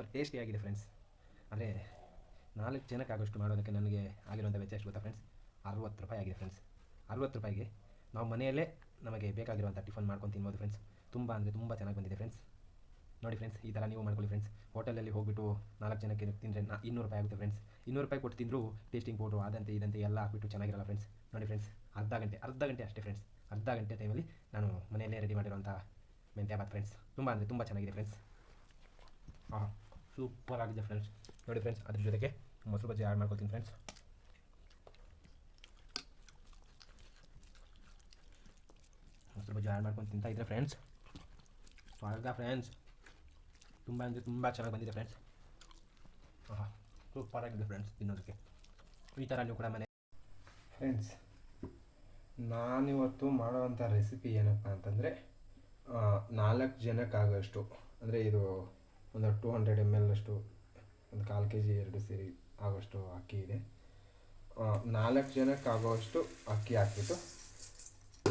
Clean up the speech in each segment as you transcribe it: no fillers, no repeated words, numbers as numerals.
Super ಟೇಸ್ಟಿಯಾಗಿದೆ friends. ಅಂದರೆ 4 ಜನಕ್ಕಾಗೋಷ್ಟು ಮಾಡೋದಕ್ಕೆ ನನಗೆ ಆಗಿರುವಂಥ ವೆಚ್ಚ ಎಷ್ಟು ಗೊತ್ತಾ ಫ್ರೆಂಡ್ಸ್? 60 ರೂಪಾಯಿ ಆಗಿದೆ ಫ್ರೆಂಡ್ಸ್. 60 ರೂಪಾಯಿಗೆ ನಾವು ಮನೆಯಲ್ಲೇ ನಮಗೆ ಬೇಕಾಗಿರುವಂಥ ಟಿಫನ್ ಮಾಡ್ಕೊಂಡು ತಿನ್ಬೋದು ಫ್ರೆಂಡ್ಸ್. ತುಂಬ ಅಂದರೆ ತುಂಬ ಚೆನ್ನಾಗಿ ಬಂದಿದೆ ಫ್ರೆಂಡ್ಸ್. ನೋಡಿ ಫ್ರೆಂಡ್ಸ್, ಈ ಥರ ನೀವು ಮಾಡ್ಕೊಳ್ಳಿ ಫ್ರೆಂಡ್ಸ್. ಹೋಟೆಲಲ್ಲಿ ಹೋಗ್ಬಿಟ್ಟು 4 ಜನಕ್ಕೆ ತಿಂದರೆ 200 ರೂಪಾಯಿ ಆಗುತ್ತೆ ಫ್ರೆಂಡ್ಸ್. 200 ರೂಪಾಯಿ ಕೊಟ್ಟು ತಿಂದರೂ ಟೇಸ್ಟಿಂಗ್ ಪೌಡ್ರು ಅದಂತೆ ಇದಂತೆ ಎಲ್ಲ ಹಾಕ್ಬಿಟ್ಟು ಚೆನ್ನಾಗಿರಲ್ಲ ಫ್ರೆಂಡ್ಸ್. ನೋಡಿ ಫ್ರೆಂಡ್ಸ್, ಅರ್ಧ ಗಂಟೆ ಅಷ್ಟೇ ಫ್ರೆಂಡ್ಸ್. ಅರ್ಧ ಗಂಟೆ ಟೈಮಲ್ಲಿ ನಾನು ಮನೆಯಲ್ಲೇ ರೆಡಿ ಮಾಡಿರೋಂಥ ಮೆಂತ್ಯ ಬಾತ್ ಫ್ರೆಂಡ್ಸ್. ತುಂಬ ಅಂದರೆ ತುಂಬ ಚೆನ್ನಾಗಿದೆ ಫ್ರೆಂಡ್ಸ್. ಸೂಪರ್ ಆಗಿದೆ ಫ್ರೆಂಡ್ಸ್. ನೋಡಿ ಫ್ರೆಂಡ್ಸ್, ಅದ್ರ ಜೊತೆಗೆ ಮೊಸರು ಬಜ್ಜಿ ಆ್ಯಡ್ ಮಾಡ್ಕೊತೀನಿ ಫ್ರೆಂಡ್ಸ್. ಮೊಸರು ಬಜ್ಜಿ ಆ್ಯಡ್ ಮಾಡ್ಕೊಂಡು ತಿಂತಾ ಇದ್ದರೆ ಫ್ರೆಂಡ್ಸ್ ಸ್ವರ್ಗ ಫ್ರೆಂಡ್ಸ್. ತುಂಬ ಅಂದರೆ ತುಂಬ ಚೆನ್ನಾಗಿ ಬಂದಿದೆ ಫ್ರೆಂಡ್ಸ್. ಸೂಪರ್ ಆಗಿದೆ ಫ್ರೆಂಡ್ಸ್ ತಿನ್ನೋದಕ್ಕೆ. ಈ ಥರ ನೀವು ಕೂಡ ಮನೆ ಫ್ರೆಂಡ್ಸ್, ನಾನಿವತ್ತು ಮಾಡೋವಂಥ ರೆಸಿಪಿ ಏನಪ್ಪ ಅಂತಂದರೆ 4 ಜನಕ್ಕಾಗೋಷ್ಟು, ಅಂದರೆ ಇದು ಒಂದು 200 ml ಅಷ್ಟು, ಒಂದು 1/4 kg 2 ಸೇರಿ ಆಗೋಷ್ಟು ಅಕ್ಕಿ ಇದೆ. 4 ಜನಕ್ಕಾಗೋಷ್ಟು ಅಕ್ಕಿ ಹಾಕ್ಬಿಟ್ಟು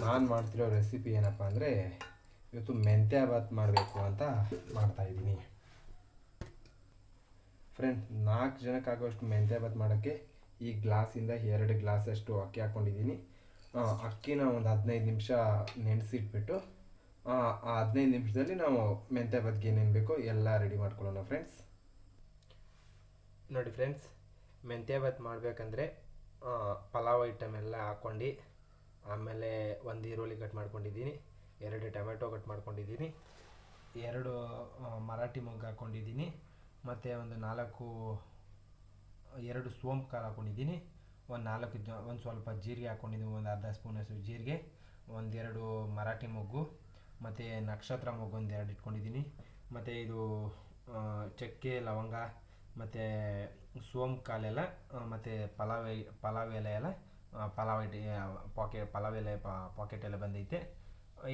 ನಾನು ಮಾಡ್ತಿರೋ ರೆಸಿಪಿ ಏನಪ್ಪ ಅಂದರೆ ಇವತ್ತು ಮೆಂತ್ಯ ಬಾತ್ ಮಾಡಬೇಕು ಅಂತ ಮಾಡ್ತಾಯಿದ್ದೀನಿ ಫ್ರೆಂಡ್ಸ್. 4 ಜನಕ್ಕಾಗೋಷ್ಟು ಮೆಂತ್ಯ ಬಾತ್ ಮಾಡೋಕ್ಕೆ ಈ ಗ್ಲಾಸಿಂದ 2 ಗ್ಲಾಸಷ್ಟು ಅಕ್ಕಿ ಹಾಕ್ಕೊಂಡಿದ್ದೀನಿ. ಅಕ್ಕಿನ ಒಂದು 15 ನಿಮಿಷ ನೆನೆಸಿಟ್ಬಿಟ್ಟು ಆ 15 ನಿಮಿಷದಲ್ಲಿ ನಾವು ಮೆಂತ್ಯ ಬಾತ್ಗೆ ಏನೇನು ಬೇಕೋ ಎಲ್ಲ ರೆಡಿ ಮಾಡ್ಕೊಳ್ಳೋಣ ಫ್ರೆಂಡ್ಸ್. ನೋಡಿ ಫ್ರೆಂಡ್ಸ್, ಮೆಂತ್ಯ ಬಾತ್ ಮಾಡಬೇಕಂದ್ರೆ ಪಲಾವ್ ಐಟಮ್ ಎಲ್ಲ ಹಾಕ್ಕೊಂಡು, ಆಮೇಲೆ 1 ಈರುಳ್ಳಿ ಕಟ್ ಮಾಡ್ಕೊಂಡಿದ್ದೀನಿ, 2 ಟೊಮೆಟೊ ಕಟ್ ಮಾಡ್ಕೊಂಡಿದ್ದೀನಿ, 2 ಮರಾಠಿ ಮೊಗ್ಗು ಹಾಕ್ಕೊಂಡಿದ್ದೀನಿ, ಮತ್ತು ಒಂದು 2 ಸೋಂಪು ಕಾಳು ಹಾಕ್ಕೊಂಡಿದ್ದೀನಿ, ಒಂದು ಸ್ವಲ್ಪ ಜೀರಿಗೆ ಹಾಕ್ಕೊಂಡಿದ್ದೀನಿ, ಒಂದು ಅರ್ಧ ಸ್ಪೂನಷ್ಟು ಜೀರಿಗೆ, 1-2 ಮರಾಠಿ ಮೊಗ್ಗು, ಮತ್ತು ನಕ್ಷತ್ರ ಮೊಗ್ಗು 2 ಇಟ್ಕೊಂಡಿದ್ದೀನಿ, ಮತ್ತು ಇದು ಚಕ್ಕೆ ಲವಂಗ ಮತ್ತು ಸೋಂಪು ಕಾಳೆಲ್ಲ, ಮತ್ತು ಪಲಾವ್ ಎಲೆ ಎಲ್ಲ ಪಲಾವ್ ಎಲೆ ಪಾಕೆಟ್ ಎಲ್ಲ ಬಂದೈತೆ.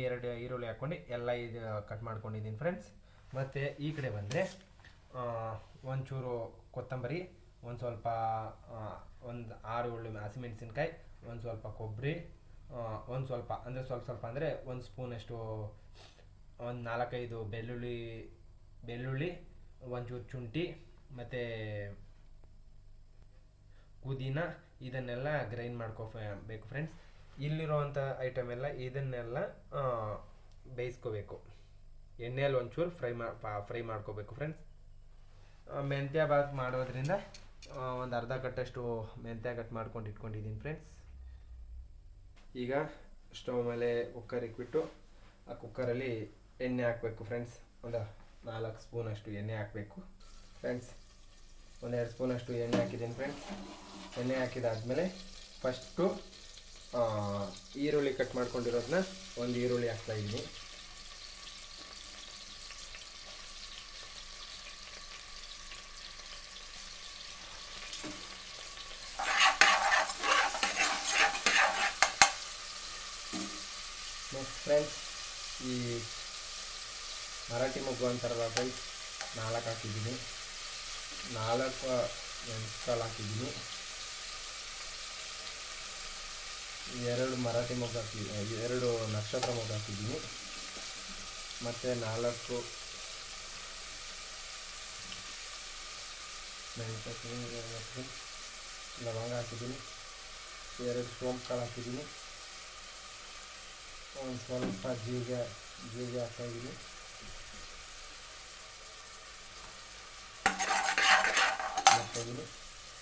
2 ಈರುಳ್ಳಿ ಹಾಕ್ಕೊಂಡು ಎಲ್ಲ ಇದು ಕಟ್ ಮಾಡ್ಕೊಂಡಿದ್ದೀನಿ ಫ್ರೆಂಡ್ಸ್. ಮತ್ತು ಈ ಕಡೆ ಬಂದರೆ ಒಂಚೂರು ಕೊತ್ತಂಬರಿ, ಒಂದು ಸ್ವಲ್ಪ ಒಂದು 6 ಹಸಿಮೆಣಸಿನ್ಕಾಯಿ, ಒಂದು ಸ್ವಲ್ಪ ಕೊಬ್ಬರಿ, ಒಂದು ಸ್ವಲ್ಪ ಅಂದರೆ 1 ಸ್ಪೂನಷ್ಟು, ಒಂದು 4-5 ಬೆಳ್ಳುಳ್ಳಿ, ಒಂಚೂರು ಶುಂಠಿ ಮತ್ತು ಪುದೀನ, ಇದನ್ನೆಲ್ಲ ಗ್ರೈಂಡ್ ಮಾಡ್ಕೋಬೇಕು ಫ್ರೆಂಡ್ಸ್. ಇಲ್ಲಿರೋವಂಥ ಐಟಮ್ ಎಲ್ಲ ಇದನ್ನೆಲ್ಲ ಬೇಯಿಸ್ಕೋಬೇಕು, ಎಣ್ಣೆಯಲ್ಲಿ ಒಂಚೂರು ಫ್ರೈ ಮಾಡ್ಕೋಬೇಕು ಫ್ರೆಂಡ್ಸ್. ಮೆಂತ್ಯ ಬಾತ್ ಮಾಡೋದ್ರಿಂದ ಒಂದು ಅರ್ಧ ಕಟ್ಟಷ್ಟು ಮೆಂತ್ಯ ಕಟ್ ಮಾಡ್ಕೊಂಡು ಇಟ್ಕೊಂಡಿದ್ದೀನಿ ಫ್ರೆಂಡ್ಸ್. ಈಗ ಸ್ಟವ್ ಮೇಲೆ ಕುಕ್ಕರ್ ಇಟ್ಬಿಟ್ಟು ಆ ಕುಕ್ಕರಲ್ಲಿ ಎಣ್ಣೆ ಹಾಕಬೇಕು ಫ್ರೆಂಡ್ಸ್. ಒಂದು 4 ಸ್ಪೂನಷ್ಟು ಎಣ್ಣೆ ಹಾಕಬೇಕು ಫ್ರೆಂಡ್ಸ್. 1-2 ಸ್ಪೂನಷ್ಟು ಎಣ್ಣೆ ಹಾಕಿದ್ದೀನಿ ಫ್ರೆಂಡ್ಸ್. ಎಣ್ಣೆ ಹಾಕಿದಾದ್ಮೇಲೆ ಫಸ್ಟು ಈರುಳ್ಳಿ ಕಟ್ ಮಾಡ್ಕೊಂಡಿರೋದನ್ನ 1 ಈರುಳ್ಳಿ ಹಾಕ್ತಾಯಿದ್ದೀನಿ. ನೆಕ್ಸ್ಟ್ ಫ್ರೆಂಡ್ಸ್, ಈ ಮರಾಠಿ ಮೊಗ್ಗು ಅಂತಾರಲ್ಲ ಫ್ರೆಂಡ್ಸ್, 4 ಹಾಕಿದ್ದೀನಿ, 4 ಮೆಣಸುಕಾಳು ಹಾಕಿದ್ದೀನಿ, 2 ಮರಾಠಿ ಮೊಗ್ಗು ಹಾಕಿದ್ದೀನಿ, 2 ನಕ್ಷತ್ರ ಮೊಗ್ಗು ಹಾಕಿದ್ದೀನಿ, ಮತ್ತು 4 ಮೆಣಸು ಲವಂಗ ಹಾಕಿದ್ದೀನಿ, 2 ಸೋಂಪು ಕಾಳು ಹಾಕಿದ್ದೀನಿ, ಒಂದು ಸ್ವಲ್ಪ ಜೀರಿಗೆ ಹಾಕ್ತಾಯಿದ್ದೀನಿ,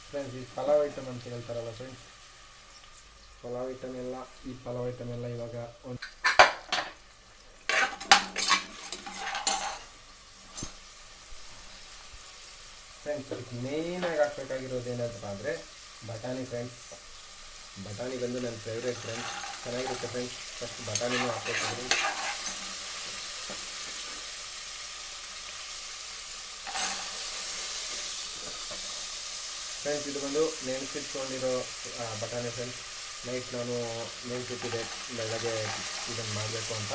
ಫ್ರೆಂಡ್ಸ್. ಈ ಪಲಾವ್ ಐಟಮ್ ಅಂತ ಹೇಳ್ತಾರಲ್ಲ ಫ್ರೆಂಡ್ಸ್, ಪಲಾವ್ ಐಟಮ್ ಎಲ್ಲ ಇವಾಗ ಒಂದು ಫ್ರೆಂಡ್ಸ್ ಅದಕ್ಕೆ ಮೇಯ್ನಾಗಿ ಹಾಕ್ಬೇಕಾಗಿರೋದು ಏನಂತ ಅಂದರೆ ಬಟಾಣಿ ಫ್ರೆಂಡ್ಸ್. ಬಟಾಣಿ ಬಂದು ನನ್ನ ಫೇವ್ರೇಟ್ ಫ್ರೆಂಡ್ಸ್, ಚೆನ್ನಾಗಿರುತ್ತೆ ಫ್ರೆಂಡ್ಸ್. ಫಸ್ಟ್ ಬಟಾಣಿನೂ ಹಾಕ್ಬೇಕು ಫ್ರೆಂಡ್ಸ್. ಇದು ಬಂದು ನೆನೆಸಿಟ್ಕೊಂಡಿರೋ ಬಟಾಣಿ ಫ್ರೆಂಡ್ಸ್. ನೈಟ್ ನಾನು ನೆನೆಸಿಟ್ಟಿದೆ ಬೆಳಗ್ಗೆ ಇದನ್ನು ಮಾಡಬೇಕು ಅಂತ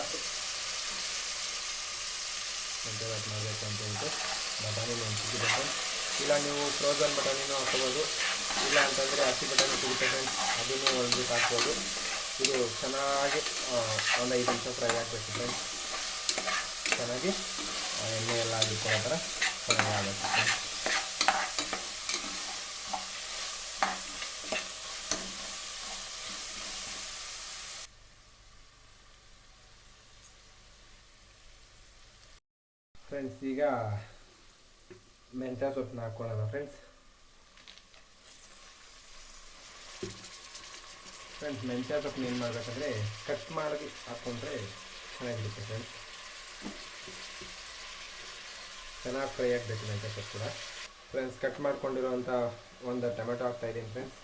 ಹೇಳ್ಬಿಟ್ಟು ಬಟಾಣಿ ನೆನೆಸಿಟ್ಟಿದೆ ಫ್ರೆಂಡ್ಸ್. ಇಲ್ಲ ನೀವು ಫ್ರೋಝನ್ ಬಟಾಣಿನೂ ಹಾಕ್ಕೋಬೋದು, ಇಲ್ಲ ಅಂತಂದರೆ ಹಸಿ ಬಟಾಣಿ ಸಿಗುತ್ತೆ ಫ್ರೆಂಡ್ಸ್, ಅದನ್ನು ಹೊಲ್ಬಿಟ್ಟು ಹಾಕ್ಬೋದು. ಇದು ಚೆನ್ನಾಗಿ ಒಂದು 5 ನಿಮಿಷ ಫ್ರೈ ಆಗಬೇಕು ಫ್ರೆಂಡ್ಸ್. ಚೆನ್ನಾಗಿ ಎಣ್ಣೆ ಎಲ್ಲ ಆಗಿರ್ಕೊಳ್ಳೋ ಥರ ಚೆನ್ನಾಗಿ ಆಗುತ್ತೆ. ಫ್ರೆಂಡ್ಸ್ ಈಗ ಮೆಂತ್ಯ ಸೊಪ್ಪನ್ನ ಹಾಕ್ಕೊಳ್ಳೋಣ ಫ್ರೆಂಡ್ಸ್. ಮೆಂತ್ಯ ಸೊಪ್ಪನ್ನ ಏನು ಮಾಡಬೇಕಂದ್ರೆ ಕಟ್ ಮಾಡಿ ಹಾಕ್ಕೊಂಡ್ರೆ ಚೆನ್ನಾಗಿರುತ್ತೆ ಫ್ರೆಂಡ್ಸ್. ಚೆನ್ನಾಗಿ ಫ್ರೈ ಆಗಬೇಕು ಮೆಂತ್ಯ ಸೊಪ್ಪು ಕೂಡ. ಫ್ರೆಂಡ್ಸ್ ಕಟ್ ಮಾಡ್ಕೊಂಡಿರೋಂಥ ಒಂದು ಟೊಮೆಟೊ ಹಾಕ್ತಾಯಿದ್ದೀನಿ ಫ್ರೆಂಡ್ಸ್.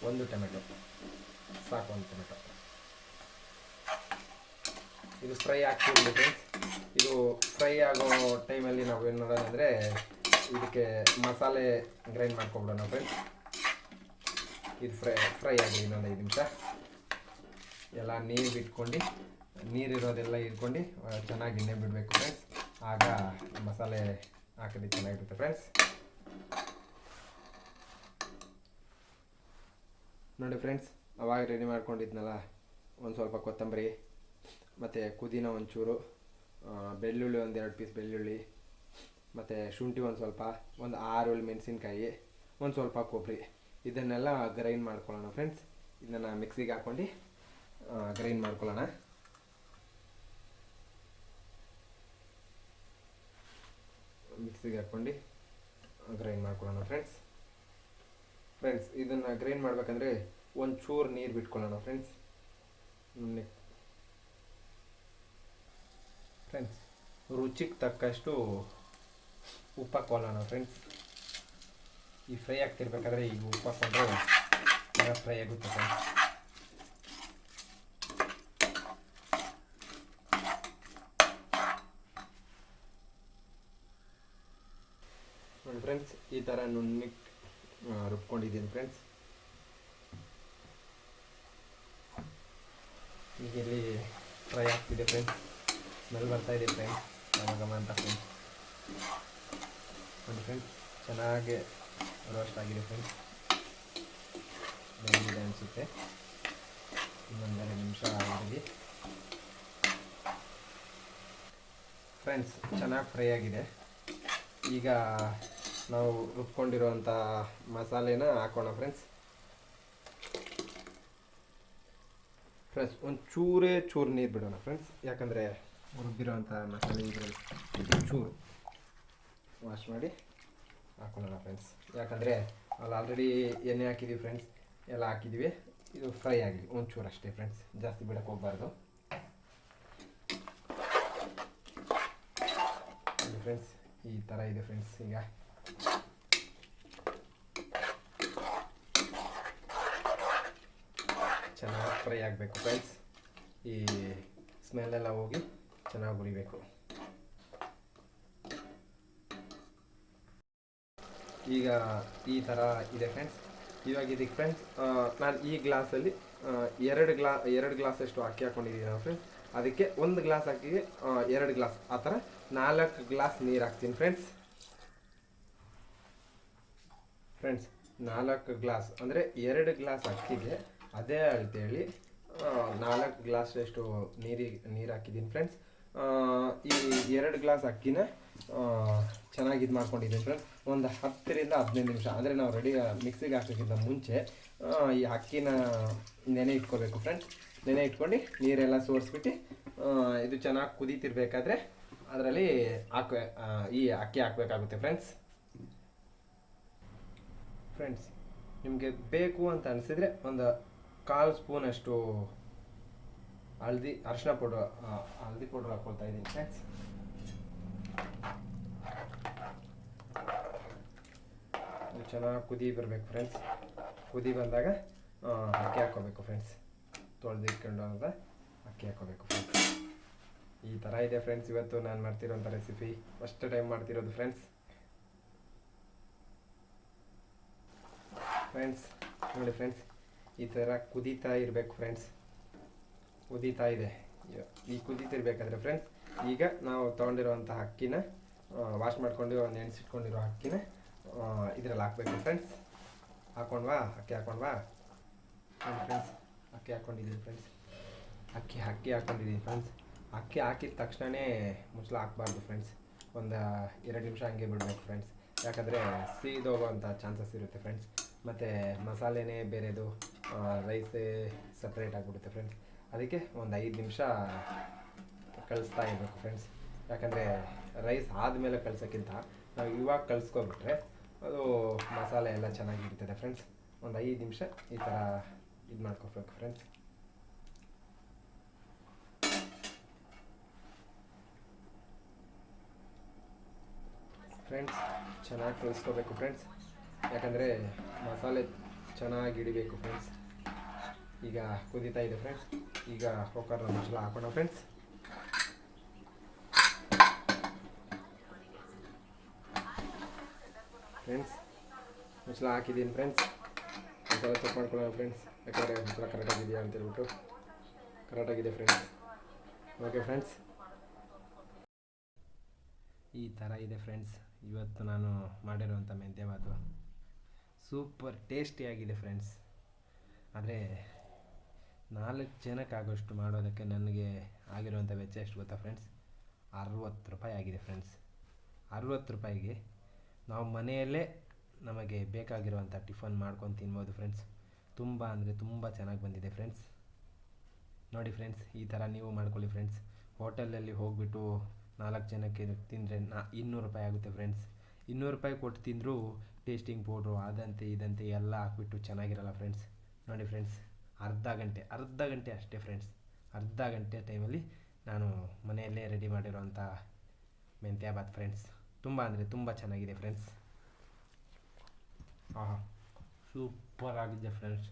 ಒಂದು ಟೊಮೆಟೊ ಸಾಕು, ಒಂದು ಟೊಮೆಟೊ. ಇದು ಫ್ರೈ ಆಗ್ತಿರಲಿ ಫ್ರೆಂಡ್ಸ್. ಇದು ಫ್ರೈ ಆಗೋ ಟೈಮಲ್ಲಿ ನಾವು ಏನು ಮಾಡೋಣ ಅಂದರೆ ಇದಕ್ಕೆ ಮಸಾಲೆ ಗ್ರೈಂಡ್ ಮಾಡ್ಕೊಬಿಡೋಣ ಫ್ರೆಂಡ್ಸ್. ಇದು ಫ್ರೈ ಆಗಲಿ ಇನ್ನೊಂದು 5 ನಿಮಿಷ. ಎಲ್ಲ ನೀರು ಬಿಟ್ಕೊಂಡು, ನೀರಿರೋದೆಲ್ಲ ಇಟ್ಕೊಂಡು ಚೆನ್ನಾಗಿ ಎಣ್ಣೆ ಬಿಡಬೇಕು ಫ್ರೆಂಡ್ಸ್. ಆಗ ಮಸಾಲೆ ಹಾಕಿದ್ರೆ ಚೆನ್ನಾಗಿರುತ್ತೆ ಫ್ರೆಂಡ್ಸ್. ನೋಡಿ ಫ್ರೆಂಡ್ಸ್, ಅವಾಗ ರೆಡಿ ಮಾಡ್ಕೊಂಡಿದ್ನಲ್ಲ, ಒಂದು ಸ್ವಲ್ಪ ಕೊತ್ತಂಬರಿ ಮತ್ತು ಪುದೀನ ಒಂಚೂರು, ಬೆಳ್ಳುಳ್ಳಿ ಒಂದು 2 ಪೀಸ್ ಬೆಳ್ಳುಳ್ಳಿ, ಮತ್ತು ಶುಂಠಿ ಒಂದು ಸ್ವಲ್ಪ, ಒಂದು 6 ಮೆಣಸಿನ್ಕಾಯಿ, ಒಂದು ಸ್ವಲ್ಪ ಕೊಬ್ಬರಿ, ಇದನ್ನೆಲ್ಲ ಗ್ರೈಂಡ್ ಮಾಡ್ಕೊಳ್ಳೋಣ ಫ್ರೆಂಡ್ಸ್. ಇದನ್ನು ಮಿಕ್ಸಿಗೆ ಹಾಕ್ಕೊಂಡು ಗ್ರೈಂಡ್ ಮಾಡ್ಕೊಳ್ಳೋಣ. ಮಿಕ್ಸಿಗೆ ಹಾಕ್ಕೊಂಡು ಗ್ರೈಂಡ್ ಮಾಡ್ಕೊಳ್ಳೋಣ ಫ್ರೆಂಡ್ಸ್. ಇದನ್ನು ಗ್ರೈಂಡ್ ಮಾಡಬೇಕಂದ್ರೆ ಒಂಚೂರು ನೀರು ಬಿಟ್ಕೊಳ್ಳೋಣ ಫ್ರೆಂಡ್ಸ್. ರುಚಿಗೆ ತಕ್ಕಷ್ಟು ಉಪ್ಪು ಹಾಕೊಳ್ಳೋಣ ಫ್ರೆಂಡ್ಸ್. ಈ ಫ್ರೈ ಆಗ್ತಿರ್ಬೇಕಾದ್ರೆ ಈಗ ಉಪ್ಪು ಹಾಕೊಂಡ್ರೆ ಫ್ರೈ ಆಗುತ್ತೆ ಫ್ರೆಂಡ್ಸ್. ನೋಡಿ ಫ್ರೆಂಡ್ಸ್, ಈ ಥರ ನುಣ್ಣಗೆ ರುಬ್ಕೊಂಡಿದ್ದೀನಿ ಫ್ರೆಂಡ್ಸ್. ಈಗ ಇಲ್ಲಿ ಫ್ರೈ ಆಗ್ತಿದೆ ಫ್ರೆಂಡ್ಸ್. ಸ್ಮೆಲ್ ಬರ್ತಾಯಿದೆ ಫ್ರೆಂಡ್ಸ್, ಯಾವಾಗ ಅಂತ ಫ್ರೆಂಡ್ಸ್. ನೋಡಿ ಫ್ರೆಂಡ್ಸ್, ಚೆನ್ನಾಗಿ ರೋಸ್ಟ್ ಆಗಿದೆ ಫ್ರೆಂಡ್ಸ್. ಬೆಂದಿದೆ ಅನಿಸುತ್ತೆ. ಇನ್ನೊಂದು 2 ನಿಮಿಷ ಆಗಿದೆ ಫ್ರೆಂಡ್ಸ್. ಚೆನ್ನಾಗಿ ಫ್ರೈ ಆಗಿದೆ. ಈಗ ನಾವು ರುಬ್ಕೊಂಡಿರುವಂಥ ಮಸಾಲೆನ ಹಾಕೋಣ ಫ್ರೆಂಡ್ಸ್. ಒಂದು ಚೂರು ನೀರು ಬಿಡೋಣ ಫ್ರೆಂಡ್ಸ್. ಯಾಕಂದರೆ ರುಬ್ಬಿರೋಂಥ ಮಸಾಲೆ ಇದರಲ್ಲಿ ಚೂರು ವಾಶ್ ಮಾಡಿ ಹಾಕೊಳ್ಳೋಣ ಫ್ರೆಂಡ್ಸ್. ಯಾಕಂದರೆ ಅಲ್ಲಿ ಆಲ್ರೆಡಿ ಎಣ್ಣೆ ಹಾಕಿದ್ದೀವಿ ಫ್ರೆಂಡ್ಸ್, ಎಲ್ಲ ಹಾಕಿದ್ದೀವಿ. ಇದು ಫ್ರೈ ಆಗಲಿ ಒಂಚೂರು ಅಷ್ಟೇ ಫ್ರೆಂಡ್ಸ್, ಜಾಸ್ತಿ ಬಿಡಕ್ಕೆ ಹೋಗಬಾರ್ದು ಫ್ರೆಂಡ್ಸ್. ಈ ಥರ ಇದೆ ಫ್ರೆಂಡ್ಸ್. ಈಗ ಚೆನ್ನಾಗಿ ಫ್ರೈ ಆಗಬೇಕು ಫ್ರೆಂಡ್ಸ್. ಈ ಸ್ಮೆಲ್ಲೆಲ್ಲ ಹೋಗಿ ಚೆನ್ನಾಗಿ ಹುರಿಬೇಕು. ಈಗ ಈ ಥರ ಇದೆ ಫ್ರೆಂಡ್ಸ್. ಇವಾಗ ಇದಕ್ಕೆ ಫ್ರೆಂಡ್ಸ್ ನಾನು ಈ ಗ್ಲಾಸಲ್ಲಿ 2 ಗ್ಲಾಸಷ್ಟು ಅಕ್ಕಿ ಹಾಕ್ಕೊಂಡಿದ್ದೀನಿ ಫ್ರೆಂಡ್ಸ್. ಅದಕ್ಕೆ 1 ಗ್ಲಾಸ್ ಅಕ್ಕಿಗೆ 2 ಗ್ಲಾಸ್, ಆ ಥರ 4 ಗ್ಲಾಸ್ ನೀರು ಹಾಕ್ತೀನಿ ಫ್ರೆಂಡ್ಸ್. 4 ಗ್ಲಾಸ್ ಅಂದರೆ 2 ಗ್ಲಾಸ್ ಅಕ್ಕಿಗೆ ಅದೇ ಅಳತೆಯಲ್ಲಿ 4 ಗ್ಲಾಸಷ್ಟು ನೀರು ಹಾಕಿದ್ದೀನಿ ಫ್ರೆಂಡ್ಸ್. ಈ 2 ಗ್ಲಾಸ್ ಅಕ್ಕಿನ ಚೆನ್ನಾಗಿ ಇದು ಮಾಡ್ಕೊಂಡಿದ್ದೀನಿ ಫ್ರೆಂಡ್ಸ್. ಒಂದು 10ರಿಂದ 15 ನಿಮಿಷ, ಅಂದರೆ ನಾವು ರೆಡಿ ಮಿಕ್ಸಿಗೆ ಹಾಕೋಕ್ಕಿಂತ ಮುಂಚೆ ಈ ಅಕ್ಕಿನ ನೆನೆ ಇಟ್ಕೋಬೇಕು ಫ್ರೆಂಡ್ಸ್. ನೆನೆ ಇಟ್ಕೊಂಡು ನೀರೆಲ್ಲ ಸೋರಿಸ್ಬಿಟ್ಟು ಇದು ಚೆನ್ನಾಗಿ ಕುದೀತಿರ್ಬೇಕಾದ್ರೆ ಅದರಲ್ಲಿ ಈ ಅಕ್ಕಿ ಹಾಕಬೇಕಾಗುತ್ತೆ ಫ್ರೆಂಡ್ಸ್. ನಿಮಗೆ ಬೇಕು ಅಂತ ಅನಿಸಿದರೆ ಒಂದು 1/4 ಸ್ಪೂನಷ್ಟು ಅರಿಶಿನ ಪೌಡ್ರ್ ಹಾಕ್ಕೊಳ್ತಾ ಇದ್ದೀನಿ ಫ್ರೆಂಡ್ಸ್. ಚೆನ್ನಾಗಿ ಕುದಿ ಬರಬೇಕು ಫ್ರೆಂಡ್ಸ್. ಕುದಿ ಬಂದಾಗ ಅಕ್ಕಿ ಹಾಕ್ಕೋಬೇಕು ಫ್ರೆಂಡ್ಸ್. ತೊಳೆದಿಟ್ಕೊಂಡು ಅಂತ ಅಕ್ಕಿ ಹಾಕ್ಕೋಬೇಕು ಫ್ರೆಂಡ್ಸ್. ಈ ಥರ ಇದೆ ಫ್ರೆಂಡ್ಸ್ ಇವತ್ತು ನಾನು ಮಾಡ್ತಿರೋಂಥ ರೆಸಿಪಿ. ಫಸ್ಟ್ ಟೈಮ್ ಮಾಡ್ತಿರೋದು ಫ್ರೆಂಡ್ಸ್. ನೋಡಿ ಫ್ರೆಂಡ್ಸ್, ಈ ಥರ ಕುದೀತಾ ಇರಬೇಕು ಫ್ರೆಂಡ್ಸ್. ಕುದೀತಾ ಇದೆ. ಈ ಕುದೀತಿರ್ಬೇಕಾದ್ರೆ ಫ್ರೆಂಡ್ಸ್, ಈಗ ನಾವು ತೊಗೊಂಡಿರೋವಂಥ ಅಕ್ಕಿನ ವಾಶ್ ಮಾಡ್ಕೊಂಡು ನೆನೆಸಿಟ್ಕೊಂಡಿರೋ ಅಕ್ಕಿನ ಇದರಲ್ಲಿ ಹಾಕಬೇಕು ಫ್ರೆಂಡ್ಸ್. ಅಕ್ಕಿ ಹಾಕ್ಕೊಂಡ್ವಾ ಫ್ರೆಂಡ್ಸ್. ಅಕ್ಕಿ ಹಾಕ್ಕೊಂಡಿದ್ದೀನಿ ಫ್ರೆಂಡ್ಸ್. ಅಕ್ಕಿ ಹಾಕ್ಕೊಂಡಿದ್ದೀನಿ ಫ್ರೆಂಡ್ಸ್. ಅಕ್ಕಿ ಹಾಕಿದ ತಕ್ಷಣವೇ ಮುಚ್ಚಳ ಹಾಕಬಾರ್ದು ಫ್ರೆಂಡ್ಸ್. ಒಂದು 2 ನಿಮಿಷ ಹಂಗೆ ಬಿಡಬೇಕು ಫ್ರೆಂಡ್ಸ್. ಯಾಕಂದರೆ ಸೀದೋಗೋವಂಥ ಚಾನ್ಸಸ್ ಇರುತ್ತೆ ಫ್ರೆಂಡ್ಸ್. ಮತ್ತು ಮಸಾಲೆನೇ ಬೇರೆದು, ರೈಸೇ ಸಪ್ರೇಟ್ ಆಗಿಬಿಡುತ್ತೆ ಫ್ರೆಂಡ್ಸ್. ಅದಕ್ಕೆ ಒಂದು 5 ನಿಮಿಷ ಕಳಿಸ್ತಾ ಇರಬೇಕು ಫ್ರೆಂಡ್ಸ್. ಯಾಕಂದರೆ ರೈಸ್ ಆದಮೇಲೆ ಕಳ್ಸೋಕ್ಕಿಂತ ನಾವು ಇವಾಗ ಕಳಿಸ್ಕೊಬಿಟ್ರೆ ಅದು ಮಸಾಲೆ ಎಲ್ಲ ಚೆನ್ನಾಗಿರ್ತದೆ ಫ್ರೆಂಡ್ಸ್. ಒಂದು 5 ನಿಮಿಷ ಈ ಥರ ಇದು ಮಾಡ್ಕೋಬೇಕು ಫ್ರೆಂಡ್ಸ್. ಫ್ರೆಂಡ್ಸ್ ಚೆನ್ನಾಗಿ ಕಳಿಸ್ಕೋಬೇಕು ಫ್ರೆಂಡ್ಸ್, ಯಾಕಂದರೆ ಮಸಾಲೆ ಚೆನ್ನಾಗಿ ಹಿಡಿಬೇಕು ಫ್ರೆಂಡ್ಸ್. ಈಗ ಕುದೀತಾ ಇದೆ ಫ್ರೆಂಡ್ಸ್. ಈಗ ಕುಕ್ಕರ್ನ ಮುಚ್ಚಳ ಹಾಕೋಣ ಫ್ರೆಂಡ್ಸ್. ಫ್ರೆಂಡ್ಸ್ ಮುಚ್ಚಳ ಹಾಕಿದ್ದೀನಿ ಫ್ರೆಂಡ್ಸ್. ಮಸಾಲೆ ಚೆಕ್ ಮಾಡ್ಕೊಳ್ಳೋಣ ಫ್ರೆಂಡ್ಸ್, ಯಾಕಂದರೆ ಮುಚ್ಚಳ ಕರೆಕ್ಟಾಗಿದೆಯಾ ಅಂತೇಳ್ಬಿಟ್ಟು. ಕರೆಕ್ಟಾಗಿದೆ ಫ್ರೆಂಡ್ಸ್. ಓಕೆ ಫ್ರೆಂಡ್ಸ್, ಈ ಥರ ಇದೆ ಫ್ರೆಂಡ್ಸ್ ಇವತ್ತು ನಾನು ಮಾಡಿರುವಂಥ ಮೆಂತ್ಯಭಾತು. Super ಟೇಸ್ಟಿಯಾಗಿದೆ friends. ಆದರೆ 4 ಜನಕ್ಕಾಗೋಷ್ಟು ಮಾಡೋದಕ್ಕೆ ನನಗೆ ಆಗಿರುವಂಥ ವೆಚ್ಚ ಎಷ್ಟು ಗೊತ್ತಾ ಫ್ರೆಂಡ್ಸ್? 60 ರೂಪಾಯಿ ಆಗಿದೆ ಫ್ರೆಂಡ್ಸ್. 60 ರೂಪಾಯಿಗೆ ನಾವು ಮನೆಯಲ್ಲೇ ನಮಗೆ ಬೇಕಾಗಿರುವಂಥ ಟಿಫನ್ ಮಾಡ್ಕೊಂಡು ತಿನ್ಬೋದು ಫ್ರೆಂಡ್ಸ್. ತುಂಬ ಅಂದರೆ ತುಂಬ ಚೆನ್ನಾಗಿ ಬಂದಿದೆ ಫ್ರೆಂಡ್ಸ್. ನೋಡಿ ಫ್ರೆಂಡ್ಸ್, ಈ ಥರ ನೀವು ಮಾಡ್ಕೊಳ್ಳಿ ಫ್ರೆಂಡ್ಸ್. ಹೋಟೆಲಲ್ಲಿ ಹೋಗಿಬಿಟ್ಟು 4 ಜನಕ್ಕೆ ತಿಂದರೆ 200 ರೂಪಾಯಿ ಆಗುತ್ತೆ ಫ್ರೆಂಡ್ಸ್. 200 ರೂಪಾಯಿ ಕೊಟ್ಟು ತಿಂದರೂ ಟೇಸ್ಟಿಂಗ್ ಪೌಡ್ರು ಅದಂತೆ ಇದಂತೆ ಎಲ್ಲ ಹಾಕ್ಬಿಟ್ಟು ಚೆನ್ನಾಗಿರಲ್ಲ ಫ್ರೆಂಡ್ಸ್. ನೋಡಿ ಫ್ರೆಂಡ್ಸ್, ಅರ್ಧ ಗಂಟೆ ಅಷ್ಟೇ ಫ್ರೆಂಡ್ಸ್. ಅರ್ಧ ಗಂಟೆ ಟೈಮಲ್ಲಿ ನಾನು ಮನೆಯಲ್ಲೇ ರೆಡಿ ಮಾಡಿರೋಂಥ ಮೆಂತ್ಯಭಾತ್ ಫ್ರೆಂಡ್ಸ್. ತುಂಬ ಅಂದರೆ ತುಂಬ ಚೆನ್ನಾಗಿದೆ ಫ್ರೆಂಡ್ಸ್. ಸೂಪರ್ ಆಗಿದೆ ಫ್ರೆಂಡ್ಸ್.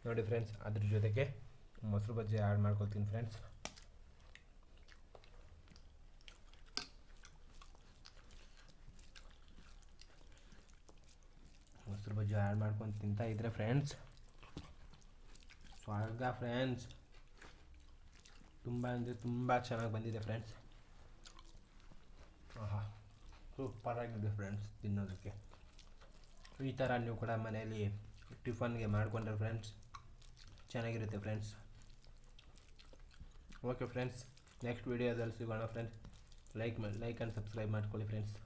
ನೋಡಿ ಫ್ರೆಂಡ್ಸ್, ಅದ್ರ ಜೊತೆಗೆ ಮೊಸರು ಬಜ್ಜಿ ಆ್ಯಡ್ ಮಾಡ್ಕೊಳ್ತೀನಿ ಫ್ರೆಂಡ್ಸ್. ಮೊಸರು ಬಜ್ಜಿ ಆ್ಯಡ್ ಮಾಡ್ಕೊಂಡು ತಿಂತಾ ಇದ್ರೆ ಫ್ರೆಂಡ್ಸ್ ಸ್ವರ್ಗ ಫ್ರೆಂಡ್ಸ್. ತುಂಬ ಅಂದರೆ ತುಂಬ ಚೆನ್ನಾಗಿ ಬಂದಿದೆ ಫ್ರೆಂಡ್ಸ್. ಸೂಪರಾಗಿದೆ ಫ್ರೆಂಡ್ಸ್ ತಿನ್ನೋದಕ್ಕೆ. ಈ ಥರ ನೀವು ಕೂಡ ಮನೆಯಲ್ಲಿ ಟಿಫನ್ಗೆ ಮಾಡಿಕೊಂಡ್ರೆ ಫ್ರೆಂಡ್ಸ್ ಚೆನ್ನಾಗಿರುತ್ತೆ ಫ್ರೆಂಡ್ಸ್. ಓಕೆ ಫ್ರೆಂಡ್ಸ್, ನೆಕ್ಸ್ಟ್ ವೀಡಿಯೋದಲ್ಲಿ ಸಿಗೋಣ ಫ್ರೆಂಡ್ಸ್. ಲೈಕ್ ಆ್ಯಂಡ್ ಸಬ್ಸ್ಕ್ರೈಬ್ ಮಾಡ್ಕೊಳ್ಳಿ ಫ್ರೆಂಡ್ಸ್.